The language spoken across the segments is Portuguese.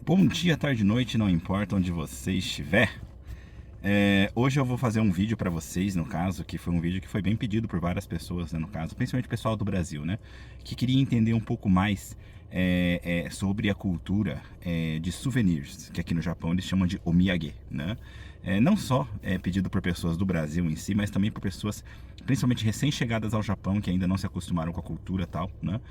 Bom dia, tarde, noite, não importa onde você estiver. Hoje eu vou fazer um vídeo para vocês, no caso, que foi um vídeo que foi bem pedido por várias pessoas, né, no caso, principalmente o pessoal do Brasil, né, que queria entender um pouco mais sobre a cultura de souvenirs, que aqui no Japão eles chamam de omiyage, né? Não só pedido por pessoas do Brasil em si, mas também por pessoas principalmente recém-chegadas ao Japão, que ainda não se acostumaram com a cultura e tal, né?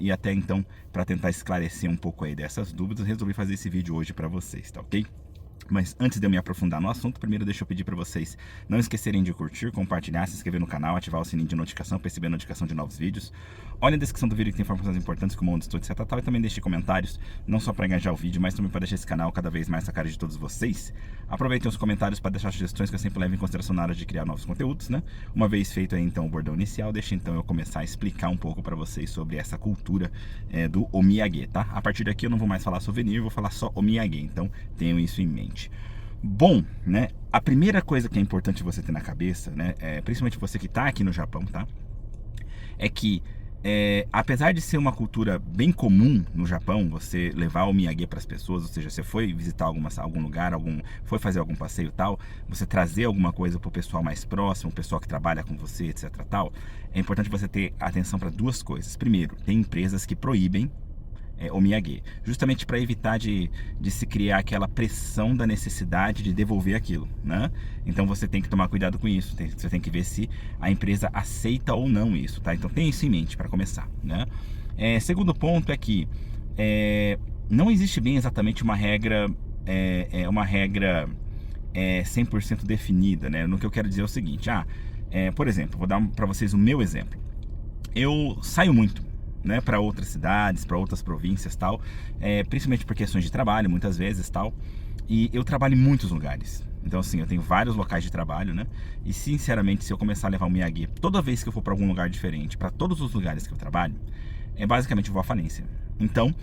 E até então, para tentar esclarecer um pouco aí dessas dúvidas, resolvi fazer esse vídeo hoje para vocês, tá ok? Mas antes de eu me aprofundar no assunto, primeiro deixa eu pedir para vocês não esquecerem de curtir, compartilhar, se inscrever no canal, ativar o sininho de notificação para receber a notificação de novos vídeos. Olha a descrição do vídeo que tem informações importantes como onde estou, etc. E também deixe comentários, não só para engajar o vídeo, mas também para deixar esse canal cada vez mais na cara de todos vocês. Aproveitem os comentários para deixar sugestões que eu sempre levo em consideração na hora de criar novos conteúdos, né? Uma vez feito aí então o bordão inicial, deixa então eu começar a explicar um pouco para vocês sobre essa cultura do omiyage, tá? A partir daqui eu não vou mais falar souvenir, vou falar só omiyage, então tenham isso em mente. Bom, né, a primeira coisa que é importante você ter na cabeça, né, principalmente você que está aqui no Japão, tá, é que apesar de ser uma cultura bem comum no Japão, você levar o miyagi para as pessoas, ou seja, você foi visitar algum lugar, foi fazer algum passeio e tal, você trazer alguma coisa para o pessoal mais próximo, o pessoal que trabalha com você, etc. tal, é importante você ter atenção para duas coisas. Primeiro, tem empresas que proíbem omiyage, justamente para evitar de se criar aquela pressão da necessidade de devolver aquilo, né? Então você tem que tomar cuidado com isso, você tem que ver se a empresa aceita ou não isso, tá? Então tem isso em mente para começar, né? Segundo ponto é que não existe bem exatamente uma regra 100% definida, né? No que eu quero dizer é o seguinte, por exemplo, vou dar para vocês o meu exemplo. Eu saio muito, né, para outras cidades, para outras províncias, tal, principalmente por questões de trabalho, muitas vezes, tal, e eu trabalho em muitos lugares. Então, assim, eu tenho vários locais de trabalho, né? E, sinceramente, se eu começar a levar o miyagi toda vez que eu for para algum lugar diferente, para todos os lugares que eu trabalho, basicamente eu vou à falência. Então,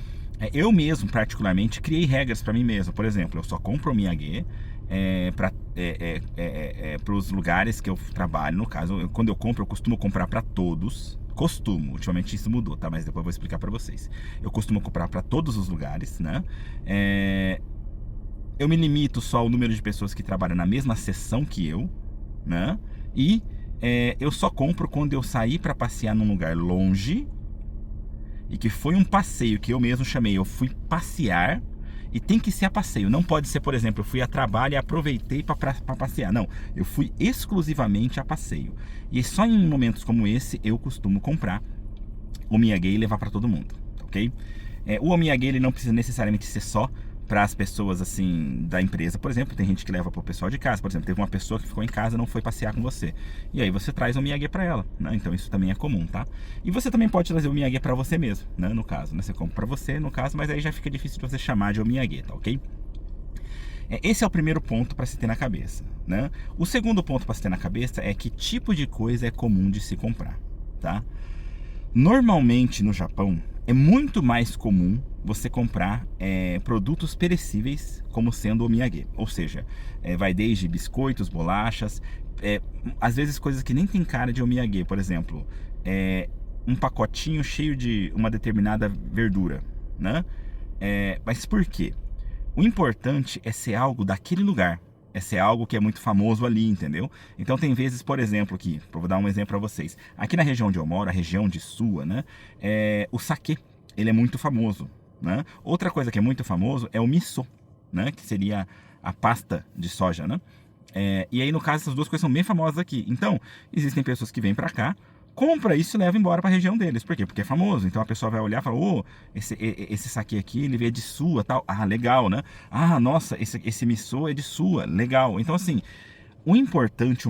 eu mesmo, particularmente, criei regras para mim mesmo. Por exemplo, eu só compro o miyagi para os lugares que eu trabalho. No caso, quando eu compro, eu costumo comprar para todos. Ultimamente isso mudou, tá? Mas depois eu vou explicar para vocês. Eu costumo comprar para todos os lugares, né? Eu me limito só ao número de pessoas que trabalham na mesma seção que eu, né? E eu só compro quando eu sair para passear num lugar longe e que foi um passeio que eu mesmo chamei. Eu fui passear. E tem que ser a passeio, não pode ser, por exemplo, eu fui a trabalho e aproveitei para passear. Não, eu fui exclusivamente a passeio. E só em momentos como esse eu costumo comprar o miyagi e levar para todo mundo, ok? O omiyage ele não precisa necessariamente ser só para as pessoas assim da empresa. Por exemplo, tem gente que leva para o pessoal de casa. Por exemplo, teve uma pessoa que ficou em casa e não foi passear com você. E aí você traz o miyagi para ela, né? Então isso também é comum, tá? E você também pode trazer o miyagi para você mesmo, né? No caso, né? Você compra para você, no caso, mas aí já fica difícil de você chamar de omiyage, tá ok? Esse é o primeiro ponto para se ter na cabeça, né? O segundo ponto para se ter na cabeça é que tipo de coisa é comum de se comprar, tá? Normalmente no Japão é muito mais comum você comprar produtos perecíveis como sendo omiyage, ou seja, vai desde biscoitos, bolachas, às vezes coisas que nem tem cara de omiyage, por exemplo, um pacotinho cheio de uma determinada verdura, né? Mas por quê? O importante é ser algo daquele lugar, é ser algo que é muito famoso ali, entendeu? Então tem vezes, por exemplo, aqui, vou dar um exemplo para vocês. Aqui na região onde eu moro, a região de Suwa, né? O saquê, ele é muito famoso, né? Outra coisa que é muito famoso é o miso, né? Que seria a pasta de soja, né? E aí, no caso, essas duas coisas são bem famosas aqui. Então, existem pessoas que vêm para cá, compra isso e leva embora para a região deles. Por quê? Porque é famoso. Então a pessoa vai olhar e fala, esse saquê aqui, ele veio de Suwa, tal. Ah, legal, né? Ah, nossa, esse miso é de Suwa, legal. Então, assim, o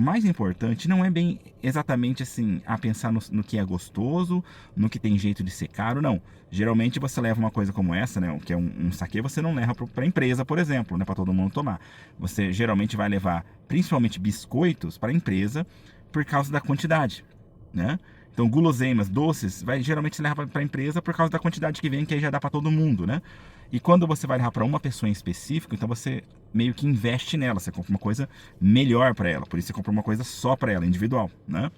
mais importante não é bem exatamente assim, a pensar no que é gostoso, no que tem jeito de ser caro, não. Geralmente você leva uma coisa como essa, né, que é um saquê, você não leva para a empresa, por exemplo, né, para todo mundo tomar. Você geralmente vai levar principalmente biscoitos para a empresa por causa da quantidade, né? Então guloseimas, doces, geralmente se leva para a empresa por causa da quantidade que vem, que aí já dá para todo mundo, né? E quando você vai levar para uma pessoa em específico, então você meio que investe nela, você compra uma coisa melhor para ela, por isso você compra uma coisa só para ela, individual, né?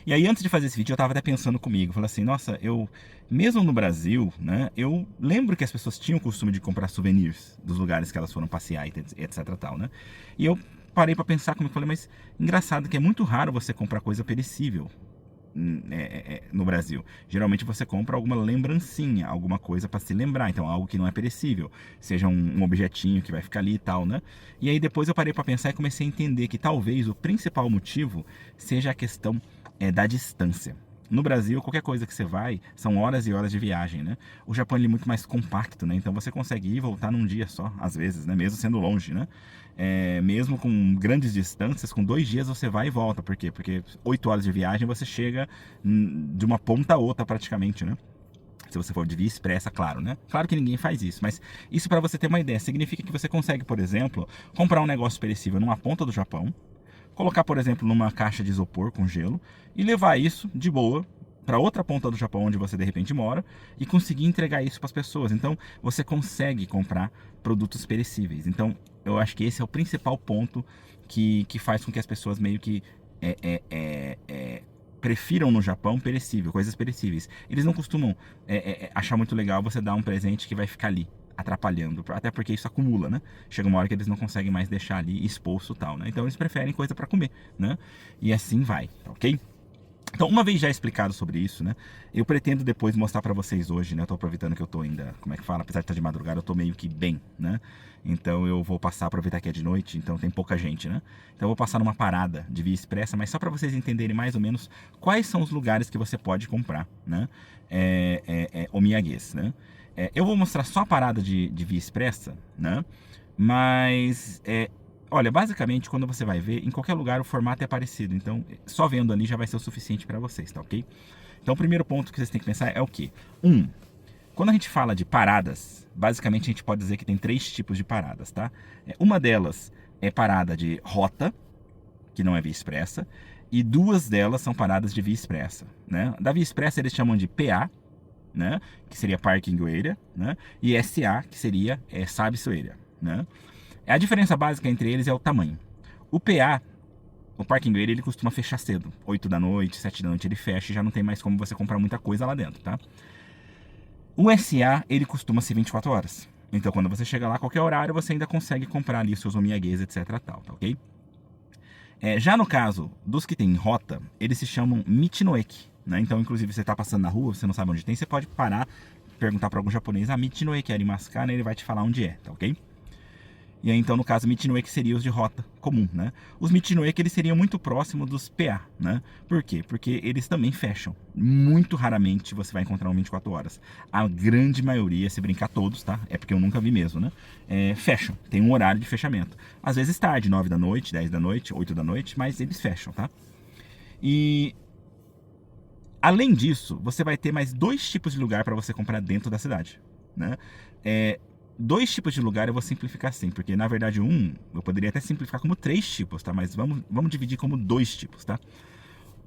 E aí, antes de fazer esse vídeo, eu tava até pensando comigo, falei assim, nossa, mesmo no Brasil, né, eu lembro que as pessoas tinham o costume de comprar souvenirs dos lugares que elas foram passear e etc e tal, né? E eu parei pra pensar comigo, falei, mas engraçado que é muito raro você comprar coisa perecível no Brasil. Geralmente você compra alguma lembrancinha, alguma coisa para se lembrar, então algo que não é perecível, seja um objetinho que vai ficar ali e tal, né? E aí depois eu parei para pensar e comecei a entender que talvez o principal motivo seja a questão da distância. No Brasil, qualquer coisa que você vai, são horas e horas de viagem, né? O Japão ele é muito mais compacto, né? Então você consegue ir e voltar num dia só, às vezes, né? Mesmo sendo longe, né? Mesmo com grandes distâncias, com 2 dias você vai e volta. Por quê? Porque 8 horas de viagem você chega de uma ponta a outra praticamente, né? Se você for de via expressa, claro, né? Claro que ninguém faz isso, mas isso para você ter uma ideia, significa que você consegue, por exemplo, comprar um negócio perecível numa ponta do Japão, colocar, por exemplo, numa caixa de isopor com gelo e levar isso de boa para outra ponta do Japão onde você de repente mora e conseguir entregar isso para as pessoas. Então, você consegue comprar produtos perecíveis. Então, eu acho que esse é o principal ponto que faz com que as pessoas meio que prefiram no Japão perecível, coisas perecíveis. Eles não costumam achar muito legal você dar um presente que vai ficar ali atrapalhando, até porque isso acumula, né? Chega uma hora que eles não conseguem mais deixar ali exposto e tal, né? Então eles preferem coisa para comer, né? E assim vai, tá ok? Então, uma vez já explicado sobre isso, né? Eu pretendo depois mostrar pra vocês hoje, né? Eu tô aproveitando que eu tô ainda, como é que fala? Apesar de estar de madrugada, eu tô meio que bem, né? Então eu vou passar, aproveitar que é de noite, então tem pouca gente, né? Então eu vou passar numa parada de via expressa, mas só pra vocês entenderem mais ou menos quais são os lugares que você pode comprar, né? Omiyages, né? Eu vou mostrar só a parada de via expressa, né? Mas olha, basicamente, quando você vai ver, em qualquer lugar o formato é parecido. Então, só vendo ali já vai ser o suficiente para vocês, tá ok? Então, o primeiro ponto que vocês têm que pensar é o quê? Quando a gente fala de paradas, basicamente a gente pode dizer que tem 3 tipos de paradas, tá? Uma delas é parada de rota, que não é via expressa, e 2 delas são paradas de via expressa, né? Da via expressa eles chamam de PA, né? Que seria Parking Area, né? E SA, que seria Service Area, né? A diferença básica entre eles é o tamanho. O PA, o Parking Area, ele costuma fechar cedo. 8 da noite, 7 da noite ele fecha e já não tem mais como você comprar muita coisa lá dentro, tá? O SA, ele costuma ser 24 horas. Então quando você chega lá, a qualquer horário, você ainda consegue comprar ali os seus omiyages, etc tal, tá ok? Já no caso dos que tem rota, eles se chamam Michinoeki, né? Então, inclusive, você tá passando na rua, você não sabe onde tem, você pode parar, perguntar para algum japonês, Michinoeki arimasu ka, né? Ele vai te falar onde é, tá ok? E aí, então, no caso, Michinoeki seria os de rota comum, né? Os Michinoeki, eles seriam muito próximos dos PA, né? Por quê? Porque eles também fecham. Muito raramente você vai encontrar um 24 horas. A grande maioria, se brincar todos, tá? É porque eu nunca vi mesmo, né? Fecham. Tem um horário de fechamento. Às vezes tarde, 9 da noite, 10 da noite, 8 da noite, mas eles fecham, tá? E além disso, você vai ter mais 2 tipos de lugar para você comprar dentro da cidade, né? 2 tipos de lugar eu vou simplificar assim, porque na verdade eu poderia até simplificar como 3 tipos, tá? Mas vamos dividir como 2 tipos, tá?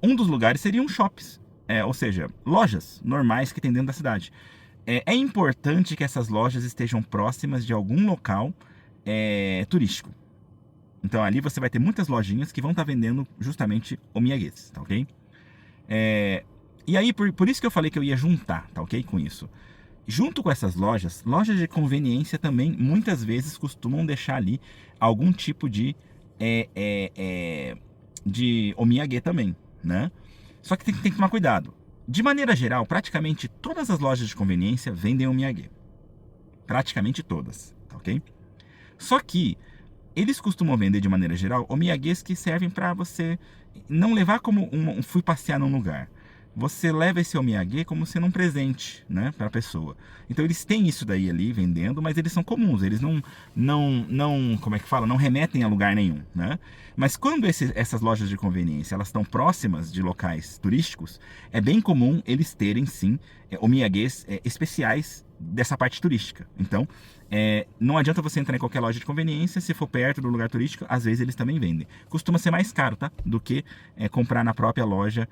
Um dos lugares seriam shops, ou seja, lojas normais que tem dentro da cidade. É importante que essas lojas estejam próximas de algum local turístico. Então ali você vai ter muitas lojinhas que vão estar vendendo justamente omiyages, tá ok? E aí, por isso que eu falei que eu ia juntar, tá ok? Com isso. Junto com essas lojas de conveniência também muitas vezes costumam deixar ali algum tipo de omiyage também, né? Só que tem que tomar cuidado. De maneira geral, praticamente todas as lojas de conveniência vendem omiyage. Praticamente todas, tá ok? Só que eles costumam vender de maneira geral omiyages que servem para você não levar como fui passear num lugar. Você leva esse omiyage como sendo um presente, né, para a pessoa. Então eles têm isso daí ali vendendo, mas eles são comuns, eles não, como é que fala, não remetem a lugar nenhum, né? Mas quando essas lojas de conveniência elas estão próximas de locais turísticos, é bem comum eles terem sim omiyages especiais dessa parte turística. Então, não adianta você entrar em qualquer loja de conveniência, se for perto do lugar turístico, às vezes eles também vendem. Costuma ser mais caro, tá? Do que comprar na própria loja,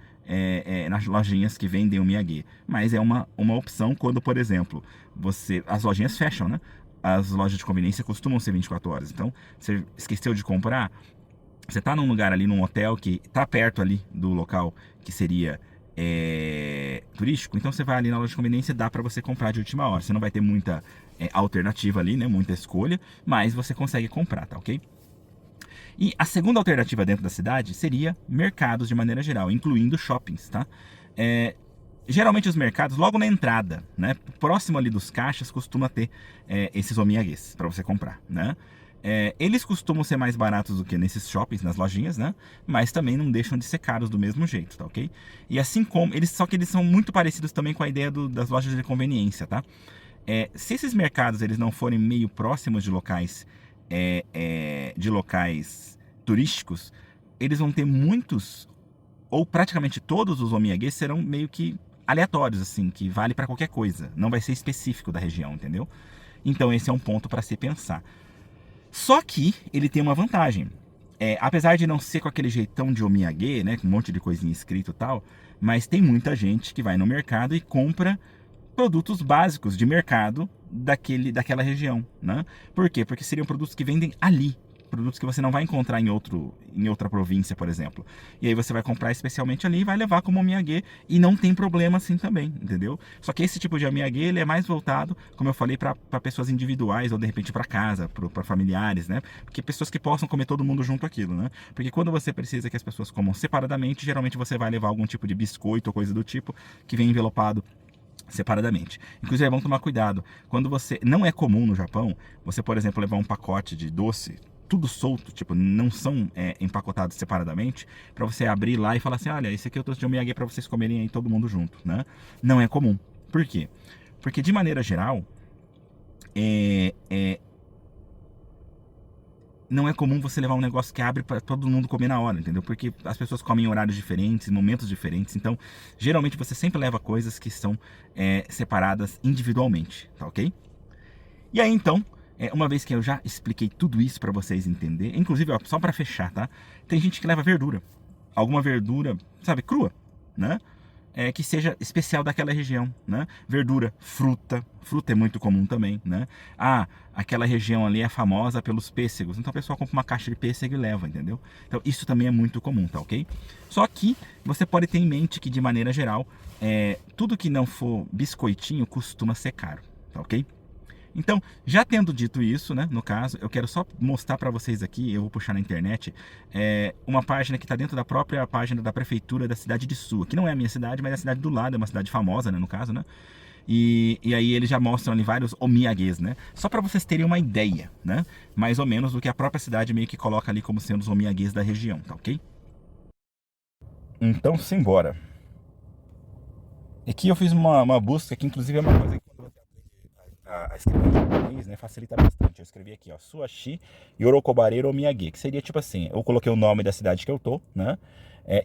nas lojinhas que vendem o miyagi. Mas é uma opção quando, por exemplo, as lojinhas fecham, né? As lojas de conveniência costumam ser 24 horas. Então, você esqueceu de comprar, Você tá num lugar ali, num hotel que tá perto ali do local que seria turístico, então você vai ali na loja de conveniência, dá para você comprar de última hora. Você não vai ter muita alternativa ali, né? Muita escolha, mas você consegue comprar, tá ok? E a segunda alternativa dentro da cidade seria mercados de maneira geral, incluindo shoppings, tá? Geralmente os mercados, logo na entrada, né, próximo ali dos caixas, costuma ter esses omiyagis para você comprar, né? Eles costumam ser mais baratos do que nesses shoppings, nas lojinhas, né? Mas também não deixam de ser caros do mesmo jeito, tá ok? E assim como só que eles são muito parecidos também com a ideia das lojas de conveniência, tá? Se esses mercados eles não forem meio próximos de locais turísticos, eles vão ter muitos ou praticamente todos os omiyagis serão meio que aleatórios, assim, que vale para qualquer coisa, não vai ser específico da região, entendeu? Então esse é um ponto para se pensar. Só que ele tem uma vantagem. Apesar de não ser com aquele jeitão de omiyage, né, com um monte de coisinha escrito e tal, mas tem muita gente que vai no mercado e compra produtos básicos de mercado daquela região, né? Por quê? Porque seriam produtos que vendem ali, produtos que você não vai encontrar em outra província, por exemplo. E aí você vai comprar especialmente ali e vai levar como omiyage e não tem problema assim também, entendeu? Só que esse tipo de omiyage ele é mais voltado, como eu falei, para pessoas individuais ou de repente para casa, para familiares, né? Porque pessoas que possam comer todo mundo junto aquilo, né? Porque quando você precisa que as pessoas comam separadamente, geralmente você vai levar algum tipo de biscoito ou coisa do tipo que vem envelopado separadamente. Inclusive, vamos tomar cuidado. Quando você... Não é comum no Japão, você, por exemplo, levar um pacote de doce, tudo solto, tipo, não são empacotados separadamente, para você abrir lá e falar assim, olha, esse aqui eu trouxe de omiyage para vocês comerem aí todo mundo junto, né? Não é comum. Por quê? Porque, de maneira geral, não é comum você levar um negócio que abre para todo mundo comer na hora, entendeu? Porque as pessoas comem em horários diferentes, em momentos diferentes. Então, geralmente você sempre leva coisas que são separadas individualmente, tá ok? E aí, então, uma vez que eu já expliquei tudo isso para vocês entenderem, inclusive, ó, só para fechar, tá? Tem gente que leva verdura. Alguma verdura, sabe, crua, né? Que seja especial daquela região, né? Verdura, fruta é muito comum também, né? Aquela região ali é famosa pelos pêssegos, então o pessoal compra uma caixa de pêssego e leva, entendeu? Então isso também é muito comum, tá ok? Só que você pode ter em mente que de maneira geral, tudo que não for biscoitinho costuma ser caro, tá ok? Então, já tendo dito isso, né, no caso, eu quero só mostrar para vocês aqui, eu vou puxar na internet, uma página que está dentro da própria página da prefeitura da cidade de Suwa, que não é a minha cidade, mas é a cidade do lado, é uma cidade famosa, né, no caso, né? E aí eles já mostram ali vários omiyages, né? Só para vocês terem uma ideia, né? Mais ou menos do que a própria cidade meio que coloca ali como sendo os omiyages da região, tá ok? Então, simbora. Aqui eu fiz uma busca que inclusive é uma coisa que quando você aprende a escrever em japonês, né, facilita bastante. Eu escrevi aqui, ó, Suashi Yorokobareiro Omiyage, que seria tipo assim, eu coloquei o nome da cidade que eu tô, né?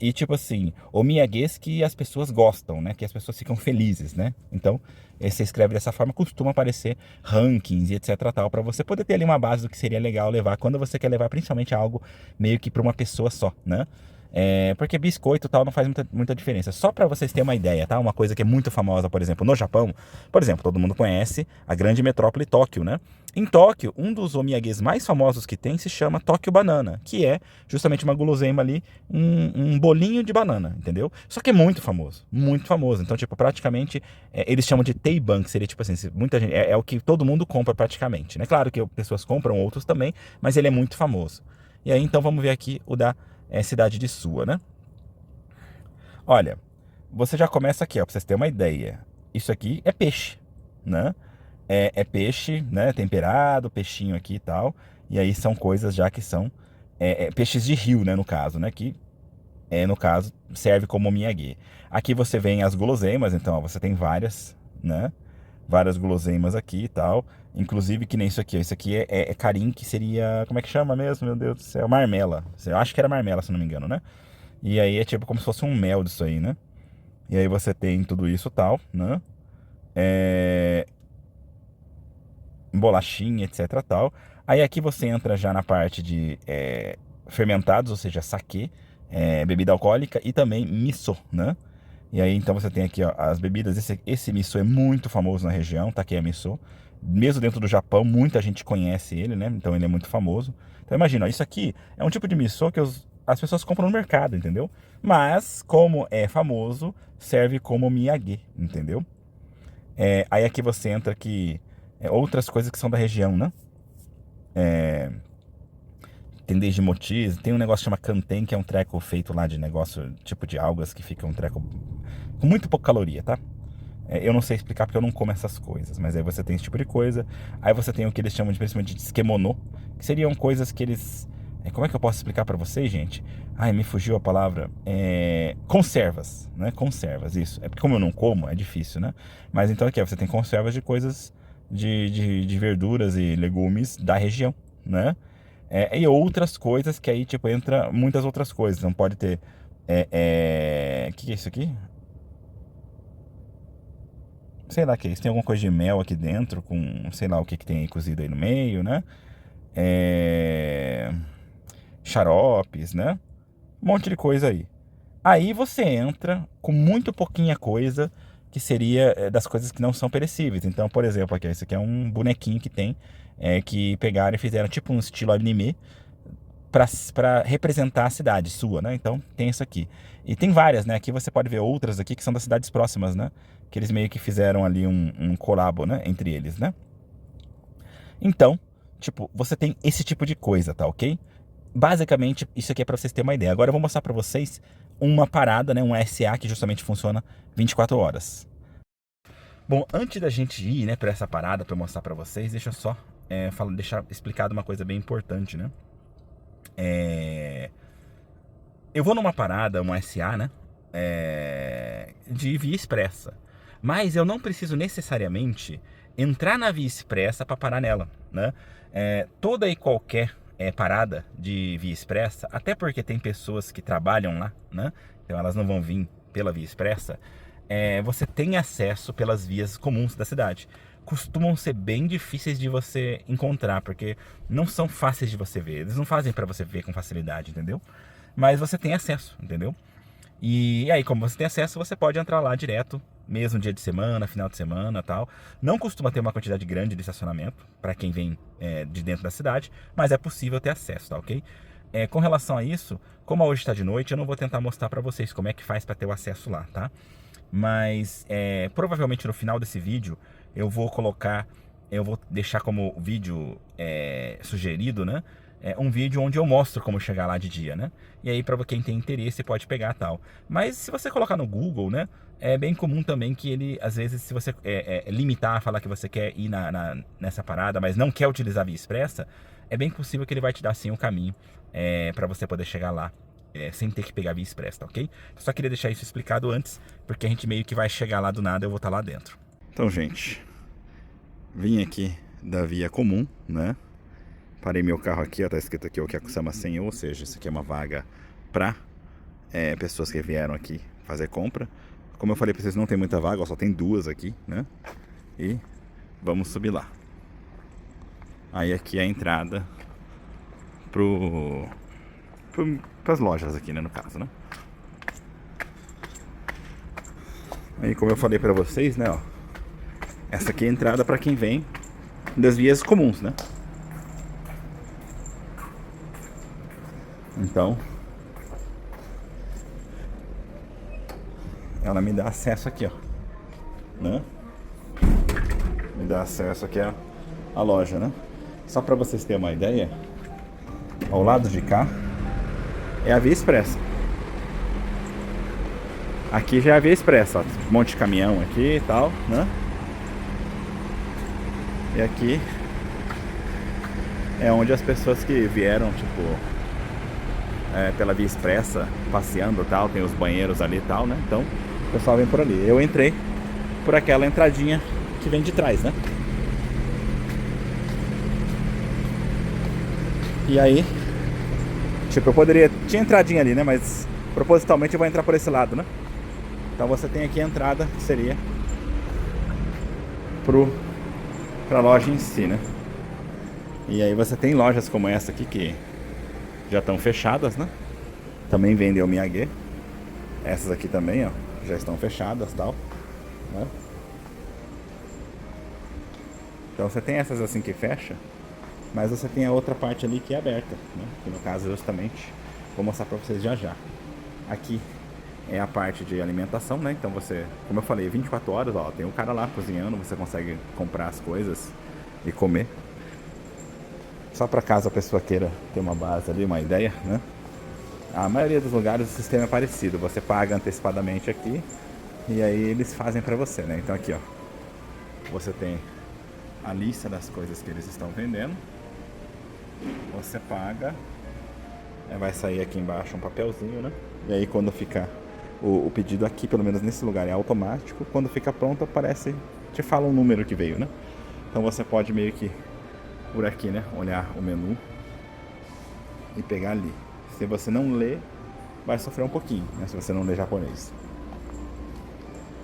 E tipo assim, omiyages que as pessoas gostam, né? Que as pessoas ficam felizes, né? Então, você escreve dessa forma, costuma aparecer rankings e etc tal, para você poder ter ali uma base do que seria legal levar quando você quer levar principalmente algo meio que para uma pessoa só, né? Porque biscoito e tal não faz muita diferença. Só para vocês terem uma ideia, tá? Uma coisa que é muito famosa, por exemplo, no Japão. Por exemplo, todo mundo conhece a grande metrópole Tóquio, né? Em Tóquio, um dos omiyages mais famosos que tem se chama Tóquio Banana, que é justamente uma guloseima ali, um bolinho de banana, entendeu? Só que é muito famoso, muito famoso. Então, tipo, praticamente, eles chamam de Teiban, que seria tipo assim, muita gente, é o que todo mundo compra praticamente, né? Claro que pessoas compram outros também, mas ele é muito famoso. E aí, então, vamos ver aqui o da cidade de Suwa, né? Olha, você já começa aqui, ó, pra vocês terem uma ideia. Isso aqui é peixe, né? É peixe, né? Temperado, peixinho aqui e tal. E aí são coisas já que são peixes de rio, né? No caso, né? Que no caso serve como miyagi. Aqui você vem as guloseimas, então ó, você tem várias, né? Várias guloseimas aqui e tal. Inclusive que nem isso aqui. Isso aqui é carim, que seria... Como é que chama mesmo? Meu Deus do céu. Marmela. Eu acho que era marmela, se não me engano, né? E aí é tipo como se fosse um mel disso aí, né? E aí você tem tudo isso tal, né? Bolachinha, etc tal. Aí aqui você entra já na parte de fermentados, ou seja, saquê, bebida alcoólica e também miso, né? E aí então você tem aqui ó, as bebidas, esse miso é muito famoso na região, Takea Miso. Mesmo dentro do Japão, muita gente conhece ele, né? Então ele é muito famoso. Então imagina, ó, isso aqui é um tipo de miso que as pessoas compram no mercado, entendeu? Mas, como é famoso, serve como miyagi, entendeu? Aí aqui você entra aqui outras coisas que são da região, né? Tem desde motis, tem um negócio que chama kanten, que é um treco feito lá de negócio, tipo de algas, que fica um treco com muito pouca caloria, tá? Eu não sei explicar porque eu não como essas coisas, mas aí você tem esse tipo de coisa. Aí você tem o que eles chamam de, principalmente de tsukemono, que seriam coisas que eles... como é que eu posso explicar pra vocês, gente? Ai, me fugiu a palavra. Conservas, né? Conservas, isso. É porque como eu não como, é difícil, né? Mas então aqui, ó, você tem conservas de coisas de verduras e legumes da região, né? E outras coisas que aí, tipo, entra muitas outras coisas. Não pode ter... O que é isso aqui? Sei lá que é isso. Tem alguma coisa de mel aqui dentro, com sei lá o que tem aí cozido aí no meio, né? Xaropes, né? Um monte de coisa aí. Aí você entra com muito pouquinha coisa, que seria das coisas que não são perecíveis. Então, por exemplo, aqui, esse aqui é um bonequinho que tem, que pegaram e fizeram tipo um estilo anime para representar a cidade sua, né? Então tem isso aqui. E tem várias, né? Aqui você pode ver outras aqui que são das cidades próximas, né? Que eles meio que fizeram ali um collabo, né? Entre eles, né? Então, tipo, você tem esse tipo de coisa, tá ok? Basicamente, isso aqui é para vocês terem uma ideia. Agora eu vou mostrar para vocês uma parada, né? Um SA que justamente funciona 24 horas. Bom, antes da gente ir, né, para essa parada, para eu mostrar para vocês, deixa eu só deixar explicado uma coisa bem importante, né? Eu vou numa parada, uma SA, né? De via expressa. Mas eu não preciso necessariamente entrar na via expressa para parar nela, né? Toda e qualquer parada de via expressa, até porque tem pessoas que trabalham lá, né? Então elas não vão vir pela via expressa. Você tem acesso pelas vias comuns da cidade. Costumam ser bem difíceis de você encontrar, porque não são fáceis de você ver. Eles não fazem para você ver com facilidade, entendeu? Mas você tem acesso, entendeu? E aí, como você tem acesso, você pode entrar lá direto, mesmo dia de semana, final de semana, tal. Não costuma ter uma quantidade grande de estacionamento para quem vem de dentro da cidade, mas é possível ter acesso, tá ok? Com relação a isso, como hoje está de noite, eu não vou tentar mostrar para vocês como é que faz para ter o acesso lá, tá? Mas provavelmente no final desse vídeo eu vou deixar como vídeo sugerido, né? Um vídeo onde eu mostro como chegar lá de dia, né? E aí para quem tem interesse pode pegar tal. Mas se você colocar no Google, né? É bem comum também que ele, às vezes, se você limitar, falar que você quer ir nessa parada, mas não quer utilizar a via expressa, é bem possível que ele vai te dar sim o caminho para você poder chegar lá sem ter que pegar a via expressa, tá ok? Só queria deixar isso explicado antes, porque a gente meio que vai chegar lá do nada e eu vou estar lá dentro. Então, gente, vim aqui da via comum, né? Parei meu carro aqui, ó, tá escrito aqui o Okiakusama Senyo, ou seja, isso aqui é uma vaga para pessoas que vieram aqui fazer compra. Como eu falei pra vocês, não tem muita vaga, ó, só tem duas aqui, né? E vamos subir lá. Aí aqui é a entrada pras lojas aqui, né, no caso, né? Aí como eu falei pra vocês, né, ó, essa aqui é a entrada pra quem vem das vias comuns, né? Então, ela me dá acesso aqui, ó, né? Me dá acesso aqui à loja, né? Só pra vocês terem uma ideia, ao lado de cá é a via expressa. Aqui já é a via expressa, ó, um monte de caminhão aqui e tal, né? E aqui é onde as pessoas que vieram, tipo, pela via expressa, passeando e tal, tem os banheiros ali e tal, né? Então, o pessoal vem por ali. Eu entrei por aquela entradinha que vem de trás, né? E aí, tipo, tinha entradinha ali, né? Mas propositalmente eu vou entrar por esse lado, né? Então você tem aqui a entrada, que seria pra loja em si, né? E aí você tem lojas como essa aqui que já estão fechadas, né? Também vendem o miyagi. Essas aqui também, ó, já estão fechadas, tal, né? Então você tem essas assim que fecha, mas você tem a outra parte ali que é aberta, né? Que no caso justamente vou mostrar para vocês já já. Aqui é a parte de alimentação, né? Então você, como eu falei, 24 horas, ó, tem um cara lá cozinhando, você consegue comprar as coisas e comer. Só para caso a pessoa queira ter uma base ali, uma ideia, né? A maioria dos lugares o sistema é parecido, você paga antecipadamente aqui e aí eles fazem para você, né? Então aqui, ó, você tem a lista das coisas que eles estão vendendo. Você paga, vai sair aqui embaixo um papelzinho, né? E aí quando ficar o pedido aqui, pelo menos nesse lugar, é automático. Quando fica pronto, aparece, te fala um número que veio, né? Então você pode meio que por aqui, né? Olhar o menu e pegar ali. Se você não ler, vai sofrer um pouquinho, né? Se você não ler japonês.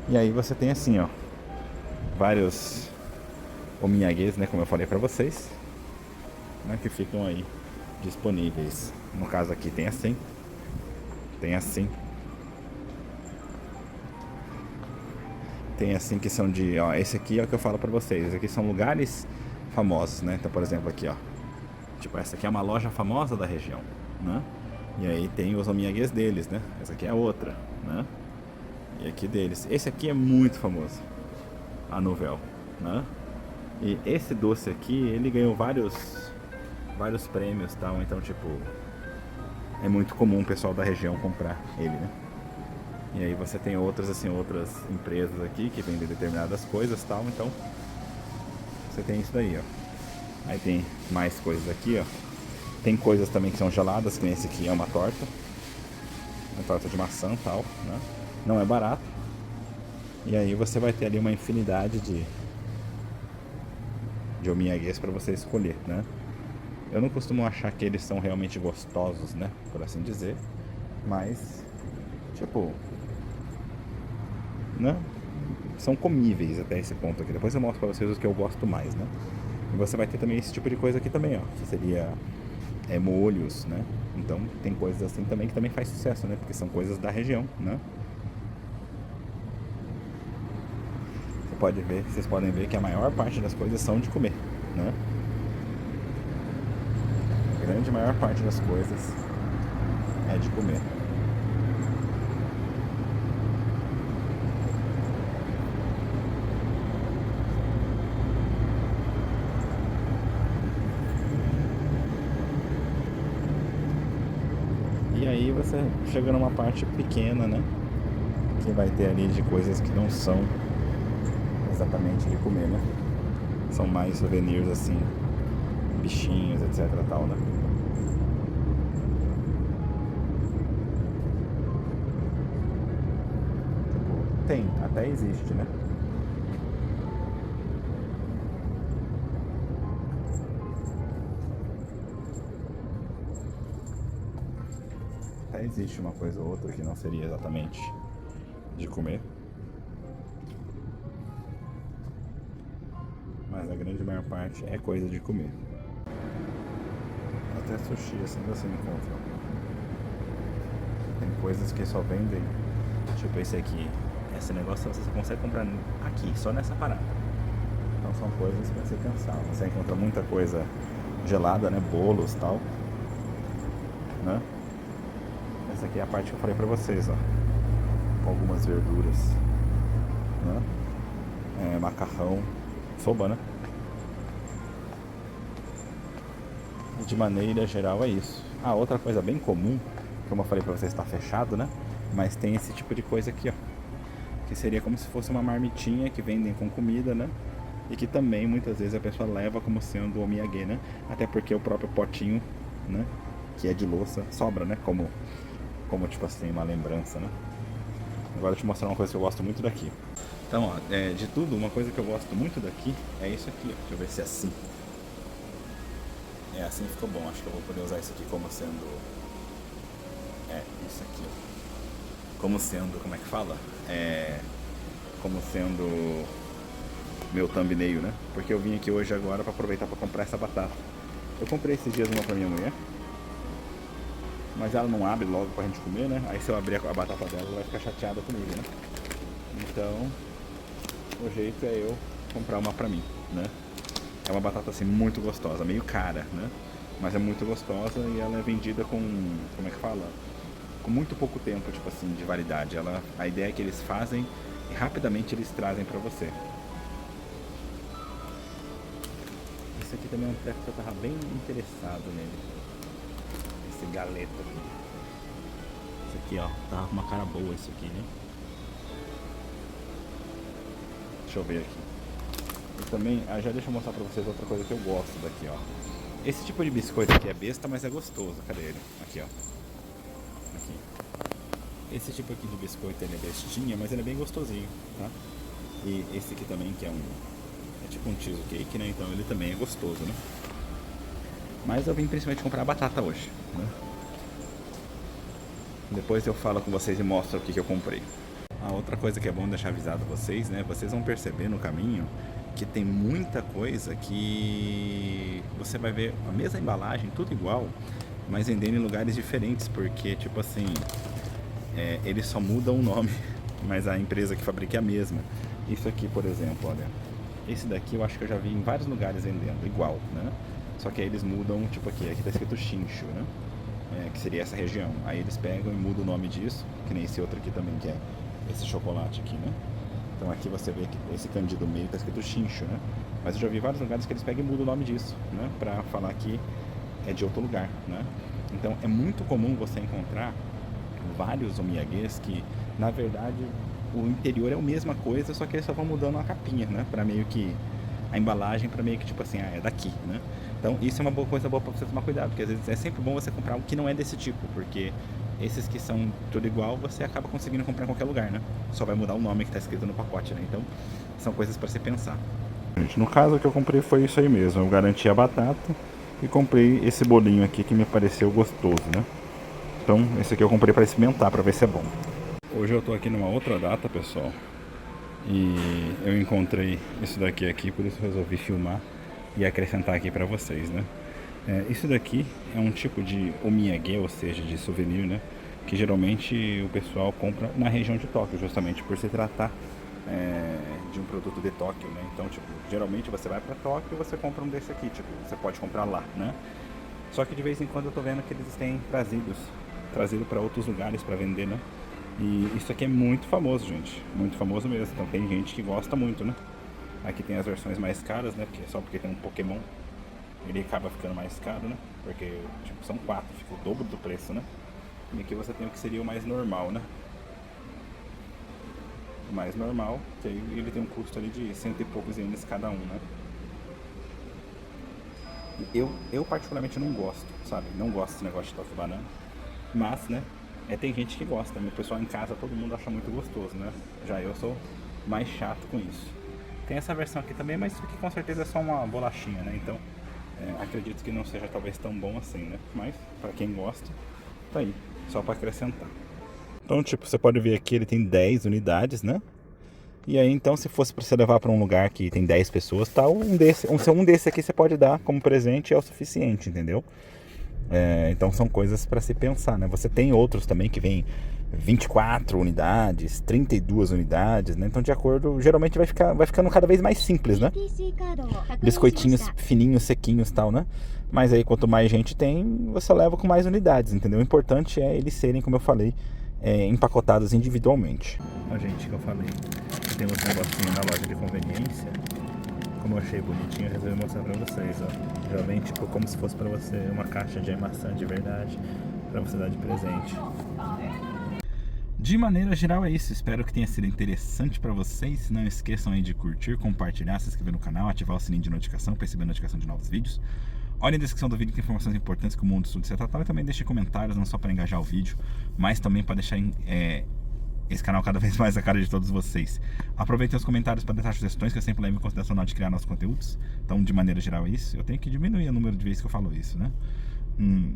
E aí você tem assim, ó, vários omiyages, né? Como eu falei pra vocês, né, que ficam aí disponíveis. No caso aqui tem assim, tem assim, tem assim que são de, ó, esse aqui é o que eu falo pra vocês. Esse aqui são lugares famosos, né? Então, por exemplo, aqui, ó, tipo, essa aqui é uma loja famosa da região, né? E aí tem os omiyages deles, né? Essa aqui é outra, né? E aqui deles. Esse aqui é muito famoso, a Novel, né? E esse doce aqui, ele ganhou vários prêmios, tal. Então, tipo, é muito comum o pessoal da região comprar ele, né? E aí você tem outras, assim, outras empresas aqui que vendem determinadas coisas, tal. Então, você tem isso daí, ó. Aí tem mais coisas aqui, ó. Tem coisas também que são geladas, que nem esse aqui é uma torta de maçã, tal, né? Não é barato. E aí você vai ter ali uma infinidade de omiyages para você escolher, né? Eu não costumo achar que eles são realmente gostosos, né? Por assim dizer. Mas, tipo, né? São comíveis até esse ponto aqui. Depois eu mostro pra vocês os que eu gosto mais, né? E você vai ter também esse tipo de coisa aqui também, ó. Que seria molhos, né? Então tem coisas assim também que também faz sucesso, né? Porque são coisas da região, né? Vocês podem ver que a maior parte das coisas são de comer, né? A grande maior parte das coisas é de comer. E aí você chega numa parte pequena, né? Que vai ter ali de coisas que não são exatamente de comer, né? São mais souvenirs assim, bichinhos, etc, tal, né? Tem, até existe, né? Até existe uma coisa ou outra que não seria exatamente de comer. Mas a grande maior parte é coisa de comer. Até sushi assim você encontra. Tem coisas que só vendem, tipo esse aqui. Esse negócio você só consegue comprar aqui, só nessa parada. Então são coisas pra você pensar. Você encontra muita coisa gelada, né? Bolos e tal, né? Essa aqui é a parte que eu falei pra vocês, ó. Com algumas verduras, né? Macarrão, soba, né? E de maneira geral é isso. Ah, outra coisa bem comum, como eu falei pra vocês, está fechado, né? Mas tem esse tipo de coisa aqui, ó. Que seria como se fosse uma marmitinha que vendem com comida, né? E que também muitas vezes a pessoa leva como sendo o omiyage, né? Até porque o próprio potinho, né? Que é de louça, sobra, né? Como tipo assim, uma lembrança, né? Agora deixa eu mostrar uma coisa que eu gosto muito daqui. Então, ó, de tudo, uma coisa que eu gosto muito daqui é isso aqui, ó. Deixa eu ver se é assim. Assim ficou bom. Acho que eu vou poder usar isso aqui como sendo... isso aqui, ó. Como sendo, como é que fala? Como sendo meu thumbnail, né? Porque eu vim aqui hoje agora pra aproveitar pra comprar essa batata. Eu comprei esses dias uma pra minha mulher, mas ela não abre logo pra gente comer, né? Aí se eu abrir a batata dela, ela vai ficar chateada comigo, né? Então, o jeito é eu comprar uma pra mim, né? É uma batata assim muito gostosa, meio cara, né? Mas é muito gostosa e ela é vendida com, como é que fala? Com muito pouco tempo, tipo assim, de validade. A ideia é que eles fazem e rapidamente eles trazem pra você. Esse aqui também é um treco que eu tava bem interessado nele. Esse galeto aqui. Esse aqui, ó, tava com uma cara boa esse aqui, né? Deixa eu ver aqui. E também, já deixa eu mostrar pra vocês outra coisa que eu gosto daqui, ó. Esse tipo de biscoito aqui é besta, mas é gostoso. Cadê ele? Aqui, ó. Aqui. Esse tipo aqui de biscoito ele é bestinha, mas ele é bem gostosinho, tá? E esse aqui também, que é tipo um cheesecake, né? Então ele também é gostoso, né? Mas eu vim principalmente comprar batata hoje, né? Depois eu falo com vocês e mostro o que eu comprei. A outra coisa que é bom deixar avisado vocês, né? Vocês vão perceber no caminho que tem muita coisa que você vai ver a mesma embalagem, tudo igual, mas vendendo em lugares diferentes, porque tipo assim, eles só mudam o nome, mas a empresa que fabrica é a mesma. Isso aqui, por exemplo, olha, esse daqui eu acho que eu já vi em vários lugares vendendo igual, né? Só que aí eles mudam, tipo aqui tá escrito Chincho, né? Que seria essa região. Aí eles pegam e mudam o nome disso, que nem esse outro aqui também, que é esse chocolate aqui, né? Então aqui você vê que esse candy do meio tá escrito Chincho, né? Mas eu já vi vários lugares que eles pegam e mudam o nome disso, né? Pra falar que é de outro lugar, né? Então é muito comum você encontrar vários omiyages que, na verdade, o interior é a mesma coisa, só que eles só vão mudando a capinha, né? Pra meio que a embalagem, pra meio que tipo assim, é daqui, né? Então isso é uma coisa boa pra você tomar cuidado, porque às vezes é sempre bom você comprar algo que não é desse tipo, porque esses que são tudo igual, você acaba conseguindo comprar em qualquer lugar, né? Só vai mudar o nome que tá escrito no pacote, né? Então, são coisas pra se pensar. Gente, no caso, o que eu comprei foi isso aí mesmo. Eu garanti a batata e comprei esse bolinho aqui que me pareceu gostoso, né? Então, esse aqui eu comprei pra experimentar, pra ver se é bom. Hoje eu tô aqui numa outra data, pessoal. E eu encontrei isso daqui aqui, por isso eu resolvi filmar e acrescentar aqui pra vocês, né? Isso daqui é um tipo de omiyage, ou seja, de souvenir, né? Que geralmente o pessoal compra na região de Tóquio, justamente por se tratar de um produto de Tóquio, né? Então, tipo, geralmente você vai pra Tóquio e você compra um desse aqui, tipo, você pode comprar lá, né? Só que de vez em quando eu tô vendo que eles têm trazido para outros lugares para vender, né? E isso aqui é muito famoso, gente, muito famoso mesmo. Então tem gente que gosta muito, né? Aqui tem as versões mais caras, né? Só porque tem um Pokémon ele acaba ficando mais caro, né? Porque tipo, são 4, fica o dobro do preço, né? E aqui você tem o que seria o mais normal, né? O mais normal, que aí ele tem um custo ali de 100 e poucos ienes cada um, né? Eu particularmente não gosto, sabe? Não gosto desse negócio de toque banana. Mas, né? Tem gente que gosta, né? O pessoal em casa, todo mundo acha muito gostoso, né? Já eu sou mais chato com isso. Tem essa versão aqui também, mas isso aqui com certeza é só uma bolachinha, né? Então, acredito que não seja talvez tão bom assim, né? Mas, pra quem gosta, tá aí. Só pra acrescentar. Então, tipo, você pode ver aqui, ele tem 10 unidades, né? E aí, então, se fosse pra você levar pra um lugar que tem 10 pessoas, tá, um desse aqui você pode dar como presente é o suficiente, entendeu? Então são coisas para se pensar, né? Você tem outros também que vem 24 unidades, 32 unidades, né? Então de acordo, geralmente vai ficando cada vez mais simples, né? Biscoitinhos fininhos, sequinhos e tal, né? Mas aí quanto mais gente tem, você leva com mais unidades, entendeu? O importante é eles serem, como eu falei, empacotados individualmente. Ó, gente, que eu falei, tem uns negocinhos na loja de conveniência. Como eu achei bonitinho, eu resolvi mostrar pra vocês, ó. Geralmente, tipo, como se fosse pra você uma caixa de maçã de verdade, pra você dar de presente. De maneira geral é isso, espero que tenha sido interessante pra vocês. Não esqueçam aí de curtir, compartilhar, se inscrever no canal, ativar o sininho de notificação pra receber notificação de novos vídeos. Olhem na descrição do vídeo que tem informações importantes que o mundo do estudo estatal, e também deixem comentários, não só para engajar o vídeo, mas também para deixar esse canal cada vez mais a cara de todos vocês. Aproveitem os comentários para deixar sugestões, que eu sempre levo em consideração na hora de criar nossos conteúdos. Então, de maneira geral é isso. Eu tenho que diminuir o número de vezes que eu falo isso, né?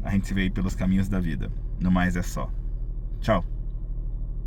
A gente se vê aí pelos caminhos da vida. No mais é só. Tchau!